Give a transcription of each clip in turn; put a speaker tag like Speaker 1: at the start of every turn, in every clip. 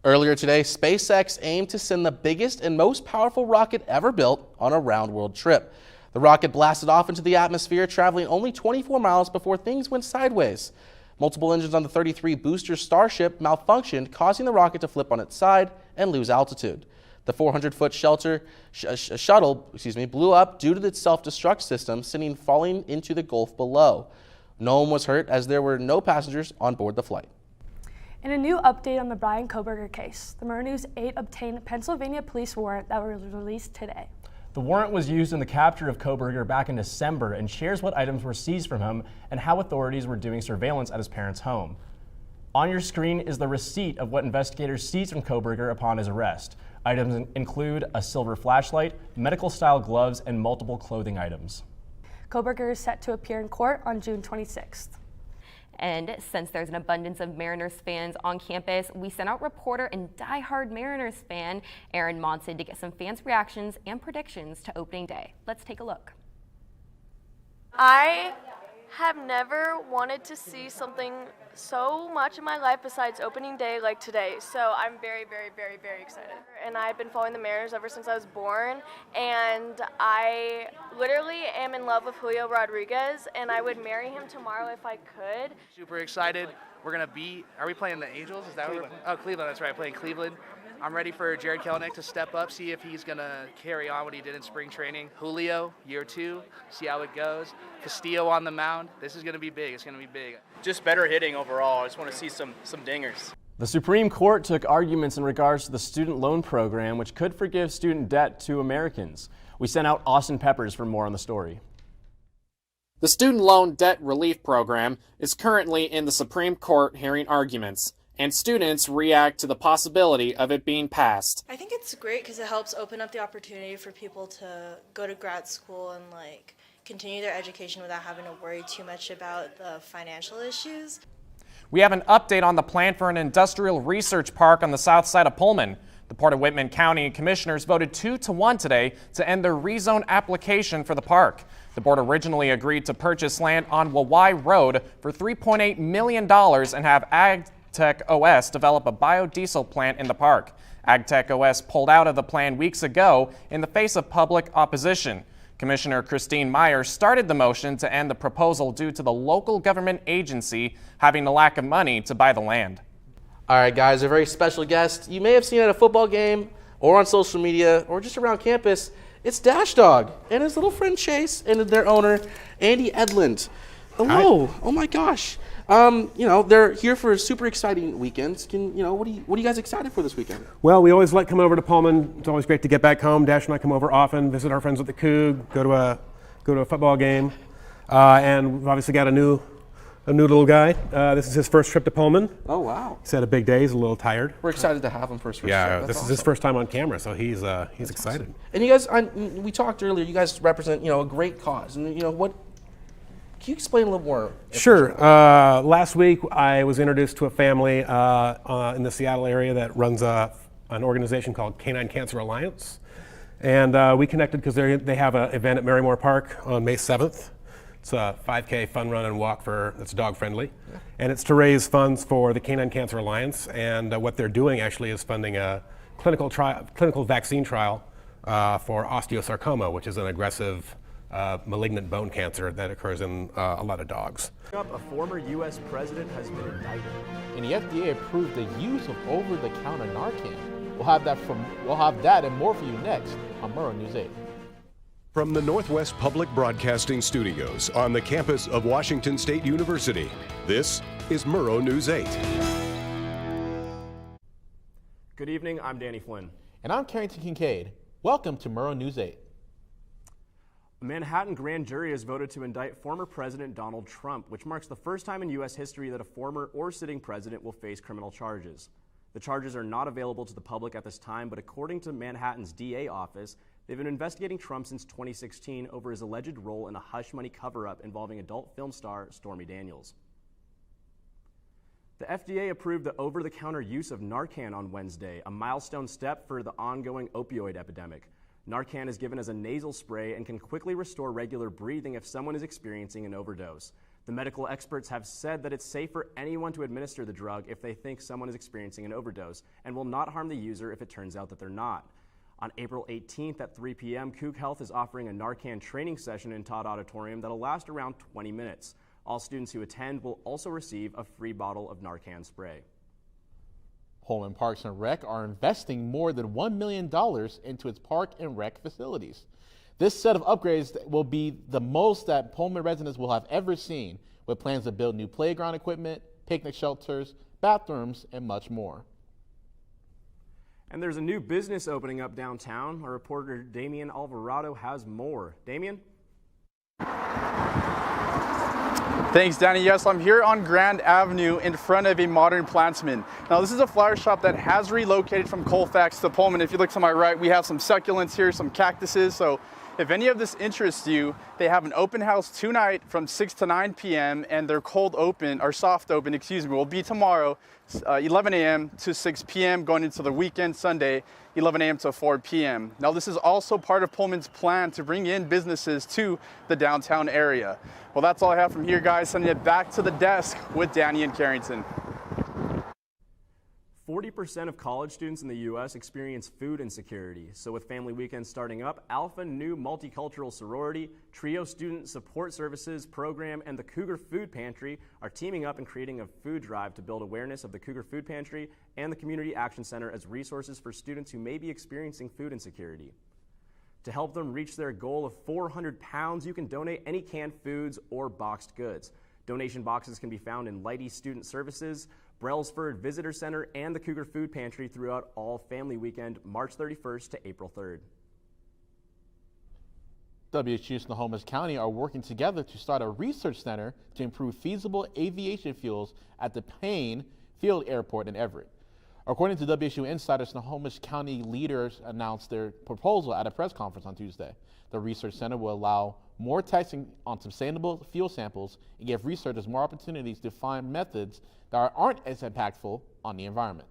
Speaker 1: Earlier today, SpaceX aimed to send the biggest and most powerful rocket ever built on a round-world trip. The rocket blasted off into the atmosphere, traveling only 24 miles before things went sideways. Multiple engines on the 33-booster Starship malfunctioned, causing the rocket to flip on its side and lose altitude. The 400-foot shuttle blew up due to its self-destruct system, falling into the Gulf below. No one was hurt, as there were no passengers on board the flight.
Speaker 2: In a new update on the Bryan Kohberger case, the Murrow News 8 obtained a Pennsylvania police warrant that was released today.
Speaker 3: The warrant was used in the capture of Kohberger back in December and shares what items were seized from him and how authorities were doing surveillance at his parents' home. On your screen is the receipt of what investigators seized from Kohberger upon his arrest. Items include a silver flashlight, medical-style gloves, and multiple clothing items.
Speaker 2: Kohberger is set to appear in court on June 26th.
Speaker 4: And since there's an abundance of Mariners fans on campus, we sent out reporter and diehard Mariners fan Aaron Monson to get some fans' reactions and predictions to opening day. Let's take a look.
Speaker 5: I have never wanted to see something so much in my life besides opening day like today. So I'm very, very, very, very excited. And I've been following the Mariners ever since I was born. And I literally am in love with Julio Rodriguez, and I would marry him tomorrow if I could.
Speaker 6: Super excited. We're going to be, are we playing the Angels? Is that Cleveland? Oh, Cleveland, that's right, playing Cleveland. I'm ready for Jared Kelenic to step up, see if he's going to carry on what he did in spring training. Julio, year 2, see how it goes. Castillo on the mound. This is going to be big. It's going to be big.
Speaker 7: Just better hitting overall. I just want to see some dingers.
Speaker 3: The Supreme Court took arguments in regards to the student loan program, which could forgive student debt to Americans. We sent out Austin Peppers for more on the story.
Speaker 8: The student loan debt relief program is currently in the Supreme Court hearing arguments, and students react to the possibility of it being passed.
Speaker 9: I think it's great because it helps open up the opportunity for people to go to grad school and continue their education without having to worry too much about the financial issues.
Speaker 10: We have an update on the plan for an industrial research park on the south side of Pullman. The Port of Whitman County commissioners voted 2-1 today to end their rezone application for the park. The board originally agreed to purchase land on Wawai Road for $3.8 million and have AgTech OS develop a biodiesel plant in the park. AgTech OS pulled out of the plan weeks ago in the face of public opposition. Commissioner Christine Meyer started the motion to end the proposal due to the local government agency having a lack of money to buy the land.
Speaker 1: All right, guys, a very special guest you may have seen at a football game or on social media or just around campus. It's Dash Dog and his little friend Chase and their owner, Andy Edlund. Hello. Hi. Oh my gosh. They're here for a super exciting weekend. What are you guys excited for this weekend?
Speaker 11: Well, we always like coming over to Pullman. It's always great to get back home. Dash and I come over often, visit our friends at the Coug, go to a football game, and we've obviously got a new little guy. This is his first trip to Pullman.
Speaker 1: Oh wow!
Speaker 11: He's had a big day. He's a little tired.
Speaker 1: We're excited to have him for his first trip.
Speaker 11: This is his first time on camera, so he's excited.
Speaker 1: Awesome. And you guys, we talked earlier. You guys represent a great cause, and what. Can you explain a little more?
Speaker 11: Sure. Last week, I was introduced to a family in the Seattle area that runs an organization called Canine Cancer Alliance. And we connected because they have an event at Merrymore Park on May 7th. It's a 5K fun run and walk that's dog friendly. Yeah. And it's to raise funds for the Canine Cancer Alliance. And what they're doing actually is funding a clinical vaccine trial for osteosarcoma, which is an aggressive malignant bone cancer that occurs in a lot of dogs.
Speaker 3: A former U.S. president has been indicted.
Speaker 12: And the FDA approved the use of over-the-counter Narcan. We'll have that and more for you next on Murrow News 8.
Speaker 13: From the Northwest Public Broadcasting Studios on the campus of Washington State University, this is Murrow News 8.
Speaker 3: Good evening, I'm Danny Flynn.
Speaker 12: And I'm Carrington Kincaid. Welcome to Murrow News 8.
Speaker 3: A Manhattan grand jury has voted to indict former President Donald Trump, which marks the first time in U.S. history that a former or sitting president will face criminal charges. The charges are not available to the public at this time, but according to Manhattan's DA office, they've been investigating Trump since 2016 over his alleged role in a hush money cover-up involving adult film star Stormy Daniels. The FDA approved the over-the-counter use of Narcan on Wednesday, a milestone step for the ongoing opioid epidemic. Narcan is given as a nasal spray and can quickly restore regular breathing if someone is experiencing an overdose. The medical experts have said that it's safe for anyone to administer the drug if they think someone is experiencing an overdose and will not harm the user if it turns out that they're not. On April 18th at 3 p.m., Coug Health is offering a Narcan training session in Todd Auditorium that'll last around 20 minutes. All students who attend will also receive a free bottle of Narcan spray.
Speaker 12: Pullman Parks and Rec are investing more than $1 million into its park and rec facilities. This set of upgrades will be the most that Pullman residents will have ever seen, with plans to build new playground equipment, picnic shelters, bathrooms, and much more.
Speaker 3: And there's a new business opening up downtown. Our reporter Damian Alvarado has more. Damian?
Speaker 14: Thanks, Danny. Yes, I'm here on Grand Avenue in front of a modern Plantsman. Now, this is a flower shop that has relocated from Colfax to Pullman. If you look to my right, we have some succulents here, some cactuses. So if any of this interests you, they have an open house tonight from 6 to 9 p.m. and their cold open, or soft open, excuse me, will be tomorrow, 11 a.m. to 6 p.m. going into the weekend, Sunday, 11 a.m. to 4 p.m. Now, this is also part of Pullman's plan to bring in businesses to the downtown area. Well, that's all I have from here, guys. Sending it back to the desk with Danny and Carrington.
Speaker 3: 40% of college students in the U.S. experience food insecurity. So with Family Weekend starting up, Alpha Nu Multicultural Sorority, Trio Student Support Services Program, and the Cougar Food Pantry are teaming up and creating a food drive to build awareness of the Cougar Food Pantry and the Community Action Center as resources for students who may be experiencing food insecurity. To help them reach their goal of 400 pounds, you can donate any canned foods or boxed goods. Donation boxes can be found in Leidy Student Services, Brailsford Visitor Center, and the Cougar Food Pantry throughout all Family Weekend, March 31st to April 3rd.
Speaker 12: WSU and Snohomish County are working together to start a research center to improve feasible aviation fuels at the Payne Field Airport in Everett. According to WSU Insider, Snohomish County leaders announced their proposal at a press conference on Tuesday. The research center will allow more testing on sustainable fuel samples and give researchers more opportunities to find methods that aren't as impactful on the environment.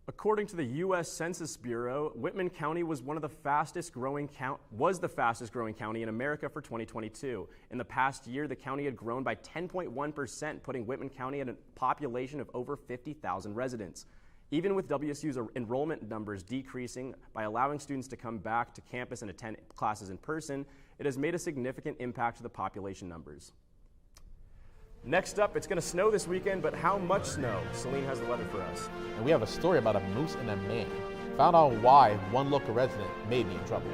Speaker 3: According to the U.S. Census Bureau, Whitman County was the fastest growing county in America for 2022. In the past year, the county had grown by 10.1%, putting Whitman County at a population of over 50,000 residents. Even with WSU's enrollment numbers decreasing by allowing students to come back to campus and attend classes in person, it has made a significant impact to the population numbers. Next up, it's going to snow this weekend, but how much snow? Celine has the weather for us.
Speaker 12: And we have a story about a moose and a man. Found out why one local resident may be in trouble.